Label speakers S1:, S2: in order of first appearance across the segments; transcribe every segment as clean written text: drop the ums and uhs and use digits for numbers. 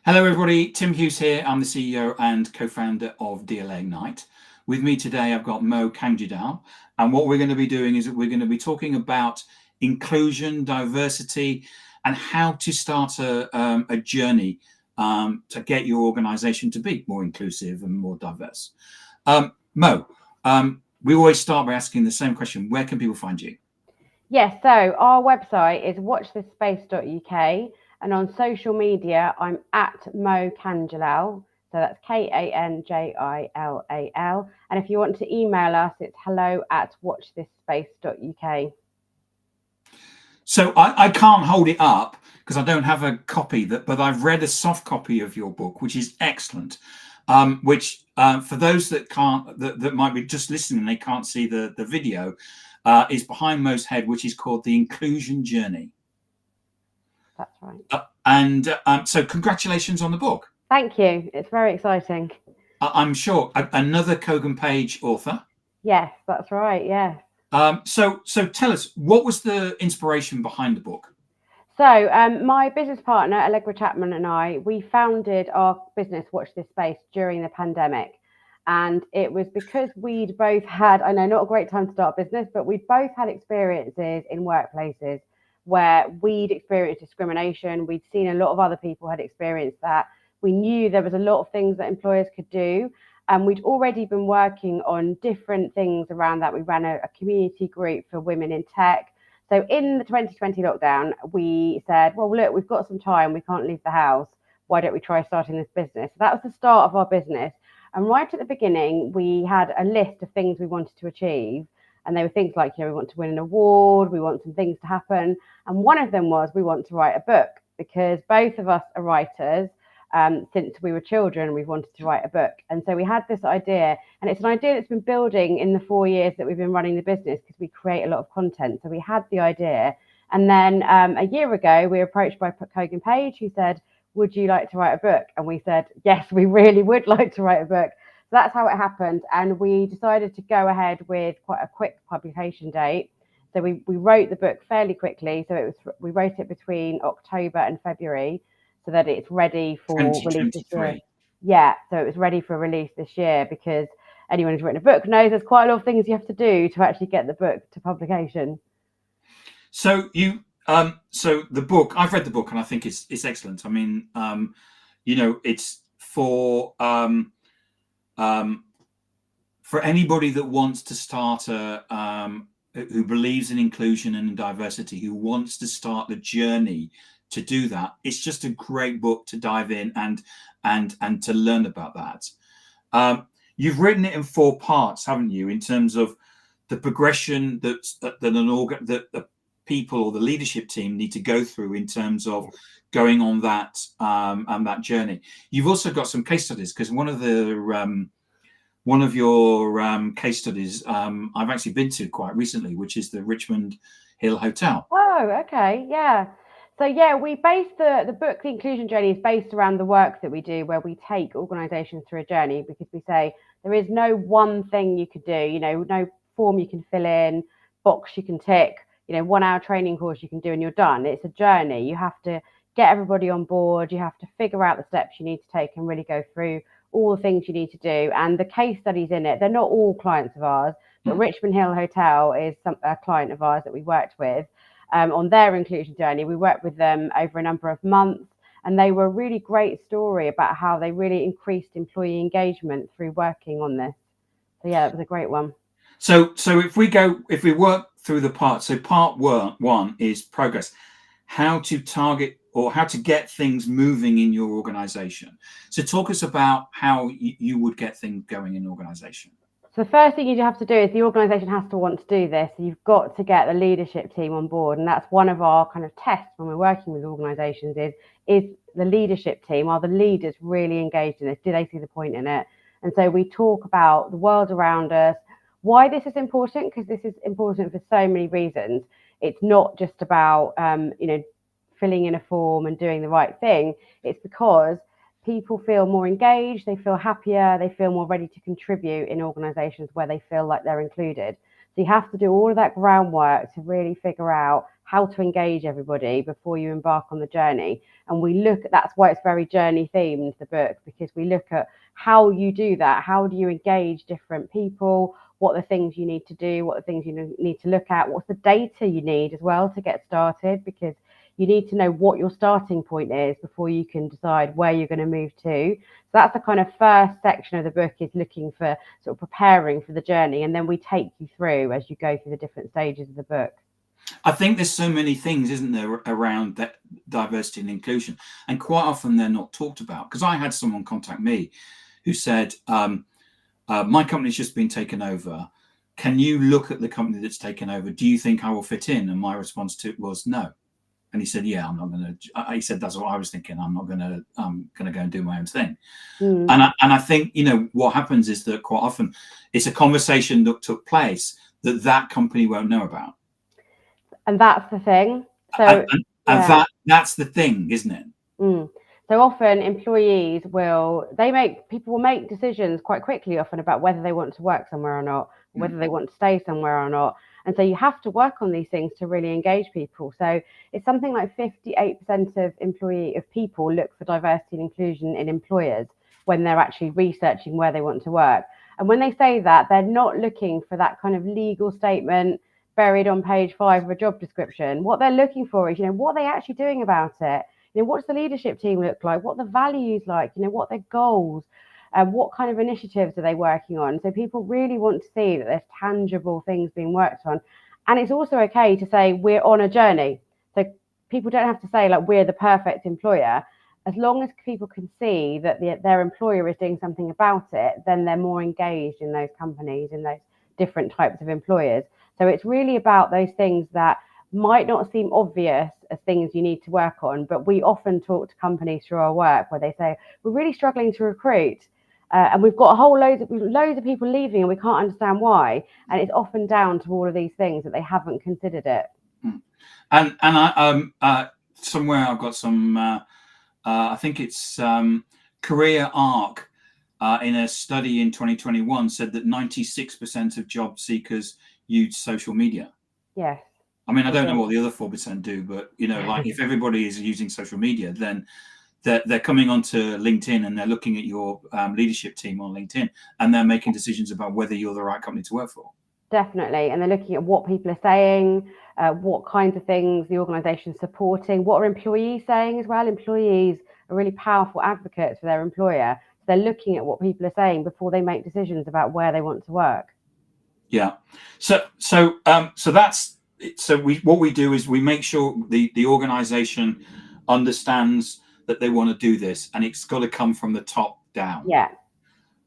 S1: Hello, everybody. Tim Hughes here. I'm the CEO and co-founder of DLA Ignite. With me today, I've got Mo Kanjilal. And what we're going to be doing is that we're going to be talking about inclusion, diversity, and how to start a journey to get your organization to be more inclusive and more diverse. Mo, we always start by asking the same question. Where can people find you?
S2: Yes, so our website is watchthispace.uk. And on social media, I'm at Mo Kanjilal. So that's Kanjilal. And if you want to email us, it's hello@watchthispace.uk.
S1: So I can't hold it up because I don't have a copy, but I've read a soft copy of your book, which is excellent. Which for those that might be just listening, they can't see the video, is behind Mo's head, which is called The Inclusion Journey.
S2: That's right.
S1: So congratulations on the book.
S2: Thank you. It's very exciting.
S1: I'm sure. Another Kogan Page author.
S2: Yes, that's right. Yeah.
S1: So tell us, what was the inspiration behind the book?
S2: So my business partner, Allegra Chapman, and we founded our business, Watch This Space, during the pandemic. And it was because we'd both had, I know not a great time to start a business, but we'd both had experiences in workplaces where we'd experienced discrimination. We'd seen a lot of other people had experienced that. We knew there was a lot of things that employers could do. And we'd already been working on different things around that. We ran a community group for women in tech. So in the 2020 lockdown, we said, well, look, we've got some time. We can't leave the house. Why don't we try starting this business? So that was the start of our business. And right at the beginning, we had a list of things we wanted to achieve. And they were things like, we want to win an award, we want some things to happen. And one of them was we want to write a book, because both of us are writers. Since we were children, we've wanted to write a book. And so we had this idea, and it's an idea that's been building in the 4 years that we've been running the business, because we create a lot of content. So we had the idea. And then a year ago, we were approached by Kogan Page, who said, would you like to write a book? And we said, yes, we really would like to write a book. So that's how it happened. And we decided to go ahead with quite a quick publication date. So we wrote the book fairly quickly. So we wrote it between October and February, so that it's ready for release this year. Yeah, so it was ready for release this year, because anyone who's written a book knows there's quite a lot of things you have to do to actually get the book to publication.
S1: So so the book, I've read the book and I think it's excellent. I mean, it's for anybody that wants to start who believes in inclusion and diversity, who wants to start the journey to do that. It's just a great book to dive in and to learn about that. You've written it in 4 parts, haven't you, in terms of the progression that the people or the leadership team need to go through in terms of going on that journey. You've also got some case studies, because one of your case studies I've actually been to quite recently, which is the Richmond Hill Hotel.
S2: Oh, okay, yeah. So yeah, we base the book, The Inclusion Journey, is based around the work that we do, where we take organisations through a journey, because we say there is no one thing you could do, no form you can fill in, box you can tick, 1 hour training course you can do and you're done. It's a journey. You have to get everybody on board. You have to figure out the steps you need to take and really go through all the things you need to do. And the case studies in it, they're not all clients of ours, but Richmond Hill Hotel is a client of ours that we worked with. On their inclusion journey. We worked with them over a number of months, and they were a really great story about how they really increased employee engagement through working on this. So yeah, it was a great one.
S1: So if we work through the parts, so part 1 is progress, how to target or how to get things moving in your organization. So talk us about how you would get things going in an organization.
S2: So the first thing you have to do is the organisation has to want to do this. You've got to get the leadership team on board. And that's one of our kind of tests when we're working with organisations is the leadership team, are the leaders really engaged in this? Do they see the point in it? And so we talk about the world around us, why this is important, because this is important for so many reasons. It's not just about, filling in a form and doing the right thing. It's because people feel more engaged, they feel happier, they feel more ready to contribute in organisations where they feel like they're included. So you have to do all of that groundwork to really figure out how to engage everybody before you embark on the journey. And we look at, that's why it's very journey themed, the book, because we look at how you do that. How do you engage different people? What are the things you need to do? What are the things you need to look at? What's the data you need as well to get started? Because you need to know what your starting point is before you can decide where you're going to move to. So that's the kind of first section of the book, is looking for sort of preparing for the journey. And then we take you through as you go through the different stages of the book.
S1: I think there's so many things, isn't there, around that diversity and inclusion, and quite often they're not talked about. Because I had someone contact me who said, my company's just been taken over. Can you look at the company that's taken over? Do you think I will fit in? And my response to it was no. And he said, yeah, I'm not going to. He said, that's what I was thinking. I'm not going to. I'm going to go and do my own thing. And I think, what happens is that quite often it's a conversation that took place that company won't know about.
S2: And that's the thing. So
S1: that's the thing, isn't it?
S2: So often employees people will make decisions quite quickly often about whether they want to work somewhere or not, whether they want to stay somewhere or not. And so you have to work on these things to really engage people. So it's something like 58% of people look for diversity and inclusion in employers when they're actually researching where they want to work. And when they say that, they're not looking for that kind of legal statement buried on page 5 of a job description. What they're looking for is, what are they actually doing about it? What's the leadership team look like? What are the values like? What are their goals? What kind of initiatives are they working on? So people really want to see that there's tangible things being worked on. And it's also okay to say we're on a journey. So people don't have to say like we're the perfect employer. As long as people can see that their employer is doing something about it, then they're more engaged in those companies, in those different types of employers. So it's really about those things that might not seem obvious as things you need to work on, but we often talk to companies through our work where they say, we're really struggling to recruit. And we've got loads of people leaving and we can't understand why. And it's often down to all of these things that they haven't considered it.
S1: And I somewhere I've got some, I think it's Career Arc in a study in 2021 said that 96% of job seekers use social media.
S2: Yes.
S1: I mean, I don't know what the other 4% do, but like if everybody is using social media, then they're coming onto LinkedIn and they're looking at your leadership team on LinkedIn, and they're making decisions about whether you're the right company to work for.
S2: Definitely. And they're looking at what people are saying, what kinds of things the organisation is supporting, what are employees saying as well. Employees are really powerful advocates for their employer. So they're looking at what people are saying before they make decisions about where they want to work.
S1: Yeah. So that's. So what we do is we make sure the organisation understands that they want to do this, and it's got to come from the top down.
S2: Yeah.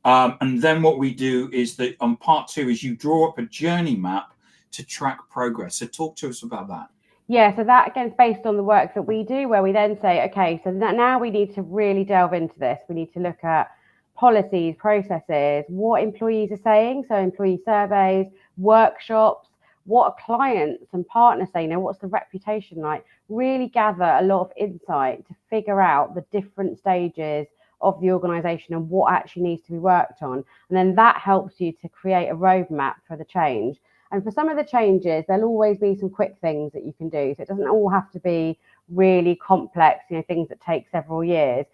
S1: And then what we do is that on part 2 is you draw up a journey map to track progress. So talk to us about that.
S2: Yeah, so that again is based on the work that we do, where we then say, okay, so now we need to really delve into this. We need to look at policies, processes, what employees are saying. So employee surveys, workshops, what are clients and partners saying, what's the reputation like? Really gather a lot of insight to figure out the different stages of the organisation and what actually needs to be worked on. And then that helps you to create a roadmap for the change. And for some of the changes, there'll always be some quick things that you can do. So it doesn't all have to be really complex, things that take several years.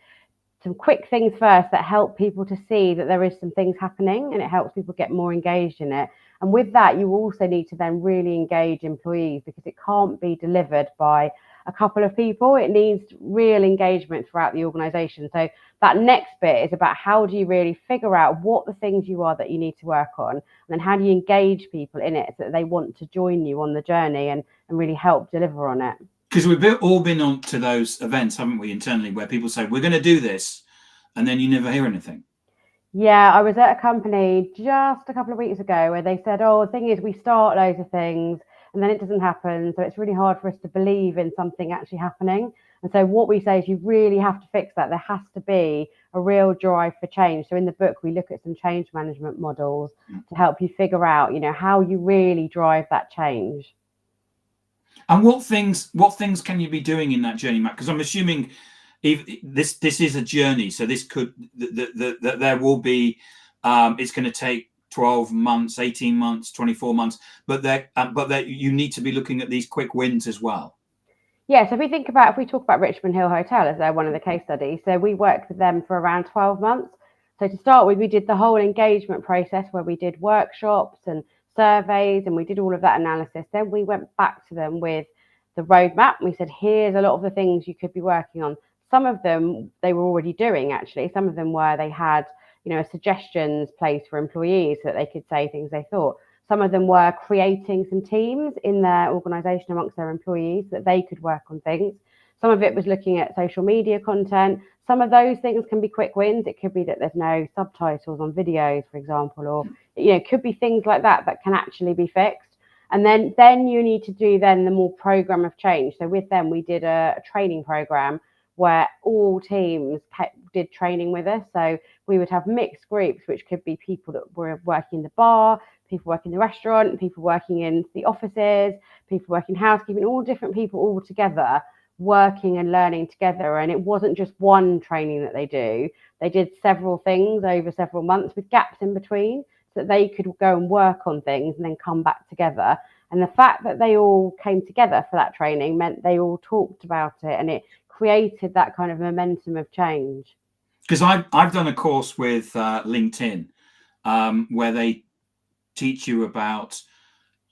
S2: Some quick things first that help people to see that there is some things happening, and it helps people get more engaged in it. And with that, you also need to then really engage employees, because it can't be delivered by a couple of people. It needs real engagement throughout the organisation. So that next bit is about how do you really figure out what the things that you need to work on, and then how do you engage people in it so that they want to join you on the journey and really help deliver on it.
S1: Because we've all been on to those events, haven't we, internally, where people say, we're going to do this, and then you never hear anything.
S2: Yeah, I was at a company just a couple of weeks ago where they said, the thing is we start loads of things and then it doesn't happen. So it's really hard for us to believe in something actually happening. And so what we say is you really have to fix that. There has to be a real drive for change. So in the book, we look at some change management models to help you figure out, how you really drive that change.
S1: And what things can you be doing in that journey, Matt? Because I'm assuming this is a journey, so this could there will be it's going to take 12 months, 18 months, 24 months, but you need to be looking at these quick wins as well.
S2: Yeah, so if we talk about Richmond Hill Hotel as they're one of the case studies, so we worked with them for around 12 months. So to start with, we did the whole engagement process where we did workshops and surveys and we did all of that analysis. Then we went back to them with the roadmap. We said, here's a lot of the things you could be working on. Some of them they were already doing, actually. Some of them were they had, a suggestions place for employees so that they could say things they thought. Some of them were creating some teams in their organisation amongst their employees so that they could work on things. Some of it was looking at social media content. Some of those things can be quick wins. It could be that there's no subtitles on videos, for example, or it could be things like that can actually be fixed. And then you need to do the more program of change. So with them, we did a training program where all teams did training with us. So we would have mixed groups, which could be people that were working in the bar, people working in the restaurant, people working in the offices, people working housekeeping, all different people all together working and learning together. And it wasn't just one training that they do. They did several things over several months with gaps in between so that they could go and work on things and then come back together. And the fact that they all came together for that training meant they all talked about it, and it created that kind of momentum of change.
S1: Because I've done a course with LinkedIn where they teach you about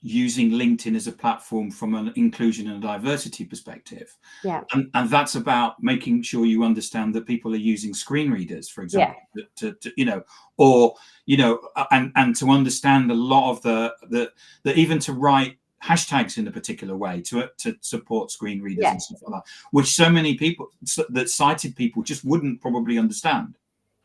S1: using LinkedIn as a platform from an inclusion and diversity perspective.
S2: Yeah.
S1: And that's about making sure you understand that people are using screen readers, for example, and to understand a lot of the even to write hashtags in a particular way to support screen readers and stuff like that, which so many people that sighted people just wouldn't probably understand.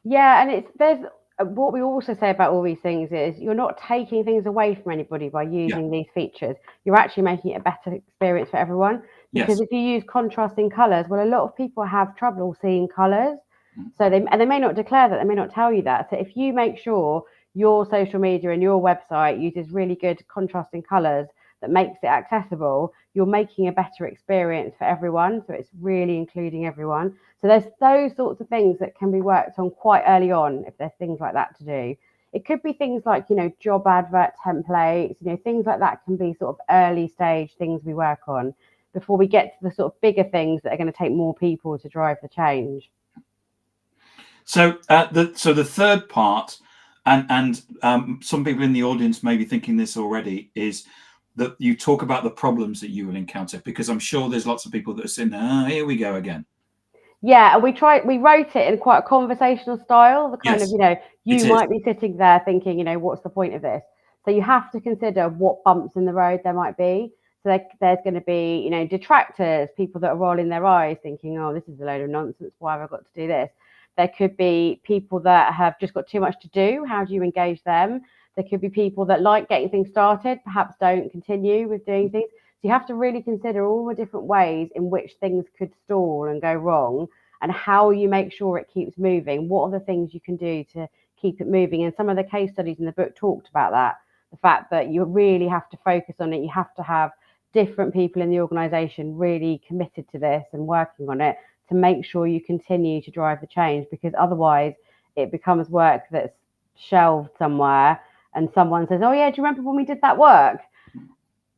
S2: Yeah, and there's what we also say about all these things is you're not taking things away from anybody by using these features. You're actually making it a better experience for everyone. Because if you use contrasting colours, well, a lot of people have trouble seeing colours. So they may not declare that, they may not tell you that. So if you make sure your social media and your website uses really good contrasting colours that makes it accessible, you're making a better experience for everyone. So it's really including everyone. So there's those sorts of things that can be worked on quite early on if there's things like that to do. It could be things like, job advert templates, things like that can be sort of early stage things we work on before we get to the sort of bigger things that are going to take more people to drive the change.
S1: So the third part, and some people in the audience may be thinking this already, is that you talk about the problems that you will encounter, because I'm sure there's lots of people that are saying, here we go again.
S2: Yeah, and we wrote it in quite a conversational style, the kind of, you might be sitting there thinking, what's the point of this? So you have to consider what bumps in the road there might be. So there's going to be, detractors, people that are rolling their eyes thinking, oh, this is a load of nonsense. Why have I got to do this? There could be people that have just got too much to do. How do you engage them? There could be people that like getting things started, perhaps don't continue with doing things. So you have to really consider all the different ways in which things could stall and go wrong, and how you make sure it keeps moving. What are the things you can do to keep it moving? And some of the case studies in the book talked about that. The fact that you really have to focus on it. You have to have different people in the organization really committed to this and working on it to make sure you continue to drive the change, because otherwise it becomes work that's shelved somewhere and someone says, oh yeah, do you remember when we did that work?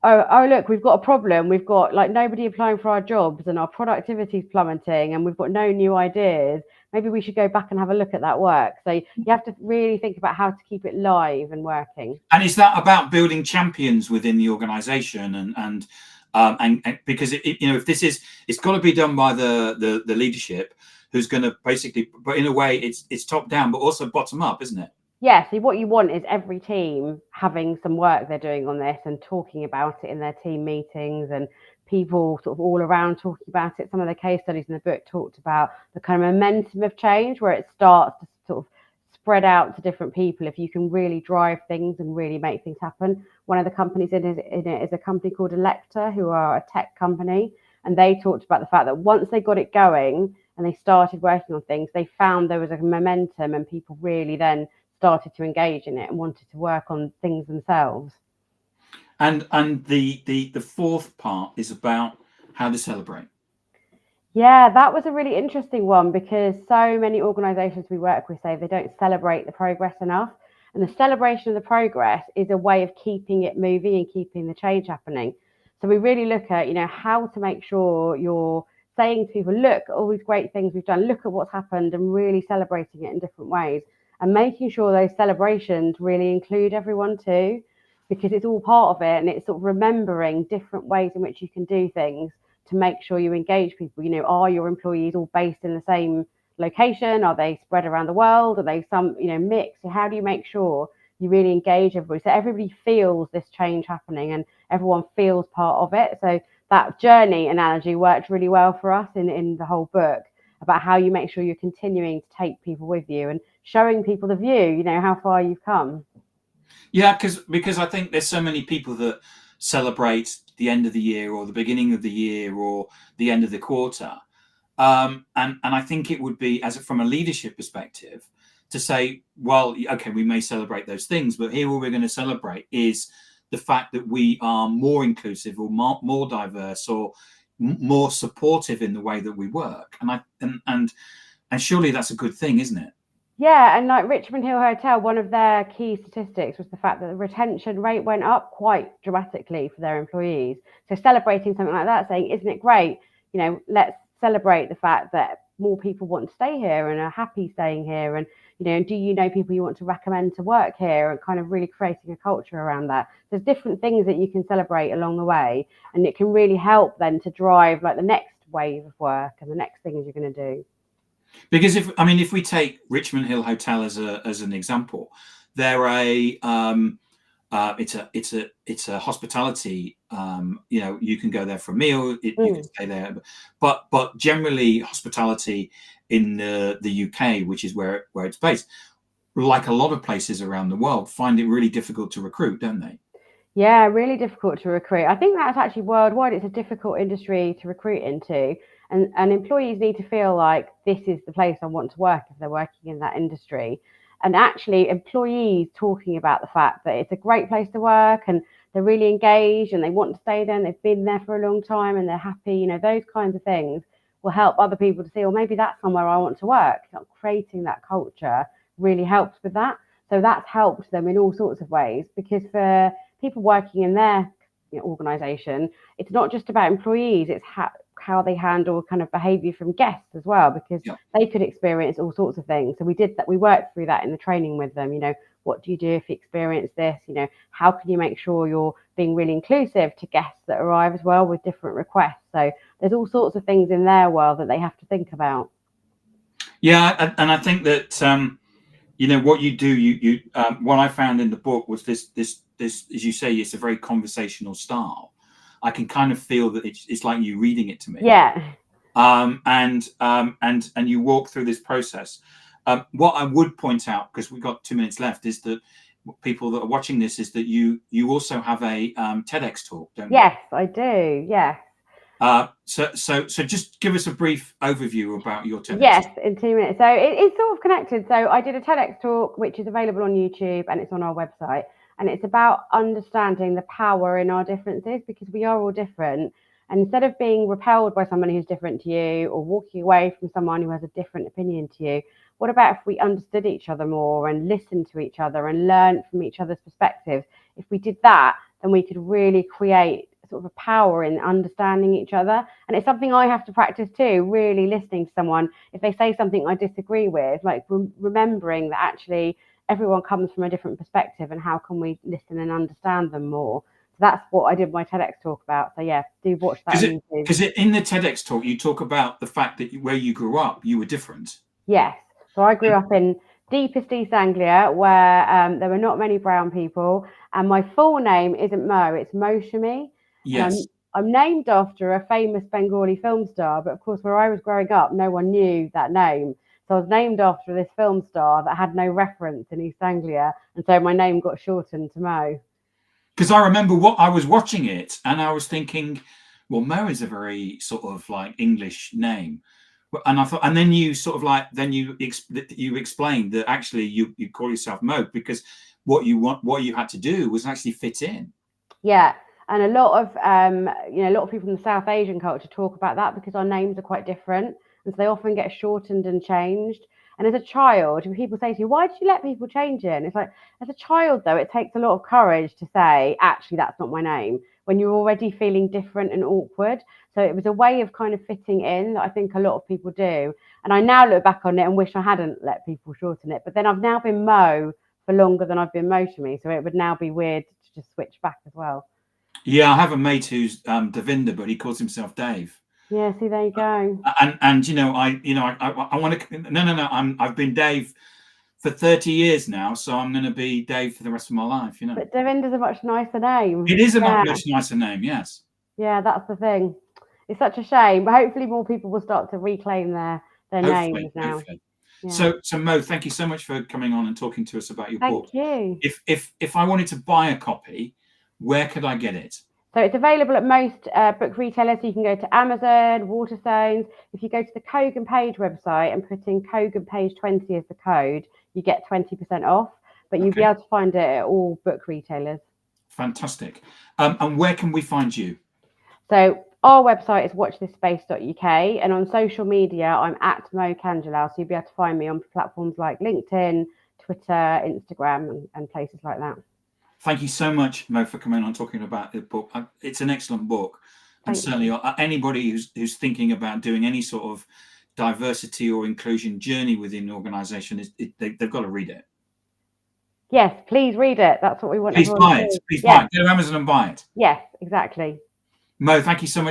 S2: Oh look, we've got a problem. We've got nobody applying for our jobs and our productivity is plummeting and we've got no new ideas. Maybe we should go back and have a look at that work. So you have to really think about how to keep it live and working.
S1: And is that about building champions within the organization and because if this is, it's got to be done by the leadership who's going to basically, but in a way it's top down, but also bottom up, isn't it?
S2: Yeah, so what you want is every team having some work they're doing on this and talking about it in their team meetings, and people sort of all around talking about it. Some of the case studies in the book talked about the kind of momentum of change where it starts to sort of spread out to different people if you can really drive things and really make things happen. One of the companies in it is a company called Allegra, who are a tech company, and they talked about the fact that once they got it going and they started working on things, they found there was a momentum and people really then started to engage in it and wanted to work on things themselves.
S1: And the fourth part is about how to celebrate.
S2: Yeah, that was a really interesting one, because so many organizations we work with say they don't celebrate the progress enough. And the celebration of the progress is a way of keeping it moving and keeping the change happening. So we really look at, how to make sure you're saying to people, look at all these great things we've done, look at what's happened, and really celebrating it in different ways, and making sure those celebrations really include everyone too, because it's all part of it, and it's sort of remembering different ways in which you can do things to make sure you engage people. Are your employees all based in the same location? Are they spread around the world? Are they some, mixed? How do you make sure you really engage everybody so everybody feels this change happening and everyone feels part of it? So that journey analogy worked really well for us in the whole book, about how you make sure you're continuing to take people with you and showing people the view, how far you've come.
S1: Yeah, because I think there's so many people that celebrate the end of the year or the beginning of the year or the end of the quarter. And I think it would be, from a leadership perspective, to say, well, okay, we may celebrate those things, but here what we're going to celebrate is the fact that we are more inclusive or more diverse or more supportive in the way that we work. And surely that's a good thing, isn't it?
S2: Yeah, and like Richmond Hill Hotel, one of their key statistics was the fact that the retention rate went up quite dramatically for their employees. So celebrating something like that, saying, isn't it great? Let's celebrate the fact that more people want to stay here and are happy staying here. And, do you know people you want to recommend to work here, and kind of really creating a culture around that. There's different things that you can celebrate along the way, and it can really help then to drive like the next wave of work and the next things you're going to do.
S1: Because if we take Richmond Hill Hotel as an example, they're it's a hospitality. You can go there for a meal. You can stay there, but generally hospitality in the UK, which is where it's based, like a lot of places around the world, find it really difficult to recruit, don't they?
S2: Yeah, really difficult to recruit. I think that's actually worldwide. It's a difficult industry to recruit into. And employees need to feel like this is the place I want to work if they're working in that industry. And actually, employees talking about the fact that it's a great place to work and they're really engaged and they want to stay there and they've been there for a long time and they're happy, those kinds of things will help other people to see, well, maybe that's somewhere I want to work. Creating that culture really helps with that. So that's helped them in all sorts of ways, because for people working in their organization, it's not just about employees, it's how they handle kind of behavior from guests as well, because they could experience all sorts of things. So we did that. We worked through that in the training with them. What do you do if you experience this? How can you make sure you're being really inclusive to guests that arrive as well with different requests? So there's all sorts of things in their world that they have to think about.
S1: Yeah, and I think that what you do, what I found in the book was this, as you say, it's a very conversational style. I can kind of feel that it's like you reading it to me.
S2: Yeah.
S1: And you walk through this process. What I would point out, because we've got 2 minutes left, is that people that are watching this, is that you also have a TEDx talk, don't you?
S2: Yes, I do. Yes.
S1: So just give us a brief overview about your TEDx.
S2: Yes, in 2 minutes. So it's sort of connected. So I did a TEDx talk, which is available on YouTube and it's on our website. And it's about understanding the power in our differences, because we are all different. And instead of being repelled by someone who's different to you or walking away from someone who has a different opinion to you, what about if we understood each other more and listened to each other and learned from each other's perspectives? If we did that, then we could really create sort of a power in understanding each other. And it's something I have to practice too, really listening to someone. If they say something I disagree with, like remembering that actually everyone comes from a different perspective and how can we listen and understand them more. So that's what I did my TEDx talk about. So yeah, do watch that.
S1: Because in the TEDx talk, you talk about the fact that where you grew up, you were different.
S2: Yes. So I grew up in deepest East Anglia, where there were not many brown people. And my full name isn't Mo, it's Mousumi.
S1: Yes.
S2: I'm named after a famous Bengali film star, but of course, where I was growing up, no one knew that name. So I was named after this film star that had no reference in East Anglia. And so my name got shortened to Mo.
S1: Because I remember I was watching it and I was thinking, well, Mo is a very sort of like English name. And I thought, and then you sort of like, you explained that actually you call yourself Mo because what you had to do was actually fit in.
S2: Yeah. And a lot of people in the South Asian culture talk about that because our names are quite different. And so they often get shortened and changed. And as a child, when people say to you, why did you let people change it? And it's like, as a child, though, it takes a lot of courage to say, actually, that's not my name, when you're already feeling different and awkward. So it was a way of kind of fitting in that I think a lot of people do. And I now look back on it and wish I hadn't let people shorten it. But then I've now been Mo for longer than I've been Mousumi. So it would now be weird to just switch back as well.
S1: Yeah, I have a mate who's Devinder, but he calls himself Dave.
S2: Yeah, see, there you go.
S1: And I want to. No. I've been Dave for 30 years now, so I'm going to be Dave for the rest of my life.
S2: But Devinder's a much nicer name.
S1: It is a much nicer name. Yes.
S2: Yeah, that's the thing. It's such a shame, but hopefully more people will start to reclaim their names now.
S1: Hopefully. Yeah. So Mo, thank you so much for coming on and talking to us about your book.
S2: Thank you.
S1: If I wanted to buy a copy, where could I get it?
S2: So it's available at most book retailers. So you can go to Amazon, Waterstones. If you go to the Kogan Page website and put in Kogan Page 20 as the code, you get 20% off. But you'll be able to find it at all book retailers.
S1: Fantastic. And where can we find you?
S2: So our website is watchthispace.uk, and on social media, I'm at Mo Kanjilal. So you'll be able to find me on platforms like LinkedIn, Twitter, Instagram, and places like that.
S1: Thank you so much, Mo, for coming on talking about the book. It's an excellent book. And certainly anybody who's thinking about doing any sort of diversity or inclusion journey within an organization, they've got to read it.
S2: Yes, please read it. That's what we want.
S1: Please buy it. Please buy it. Go to Amazon and buy it.
S2: Yes, exactly.
S1: Mo, thank you so much.